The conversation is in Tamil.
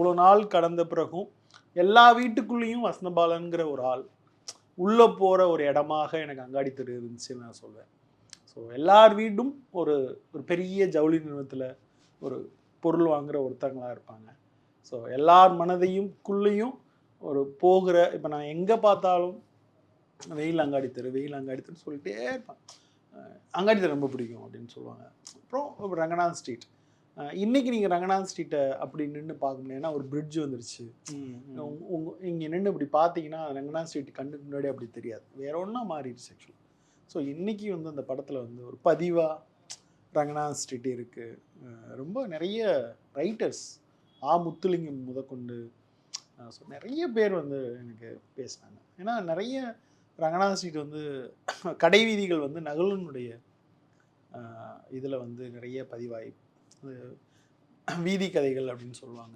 இவ்வளோ நாள் கடந்த பிறகும் எல்லா வீட்டுக்குள்ளேயும் வசந்தபாலன்கிற ஒரு ஆள் உள்ளே போகிற ஒரு இடமாக எனக்கு அங்காடி தெரு இருந்துச்சுன்னு நான் சொல்வேன். ஸோ எல்லார் வீடும் ஒரு ஒரு பெரிய ஜவுளி நிறுவனத்தில் ஒரு பொருள் வாங்குகிற ஒருத்தங்களாக இருப்பாங்க. ஸோ எல்லார் மனதையும்குள்ளேயும் ஒரு போகிற இப்போ நான் எங்கே பார்த்தாலும் வெயில் அங்காடி தெரு வெயில் அங்காடி தெரு சொல்லிட்டே இருப்பேன். அங்காடி தெரு ரொம்ப பிடிக்கும் அப்படின்னு சொல்லுவாங்க. அப்புறம் ரங்கநாத் ஸ்ட்ரீட். இன்றைக்கி நீங்கள் ரங்கநாத் ஸ்ட்ரீட்டை அப்படி நின்று பார்க்க முடியாது. ஏன்னா ஒரு பிரிட்ஜ் வந்துருச்சு. இங்கே நின்று இப்படி பார்த்தீங்கன்னா ரங்கநாத் ஸ்ட்ரீட் கண்ணுக்கு முன்னாடி அப்படி தெரியாது. வேற ஒன்றா மாறிடுச்சு ஆக்சுவலாக. ஸோ இன்றைக்கி வந்து அந்த படத்தில் வந்து ஒரு பதிவாக ரங்கநாத் ஸ்ட்ரீட் இருக்குது. ரொம்ப நிறைய ரைட்டர்ஸ் முத்துலிங்கம் முதற்கொண்டு ஸோ நிறைய பேர் வந்து எனக்கு பேசினாங்க. ஏன்னா நிறைய ரங்கநாத் ஸ்ட்ரீட் வந்து கடை வீதிகள் வந்து நகலனுடைய இதில் வந்து நிறைய பதிவாகி வீதி கதைகள் அப்படின்னு சொல்லுவாங்க.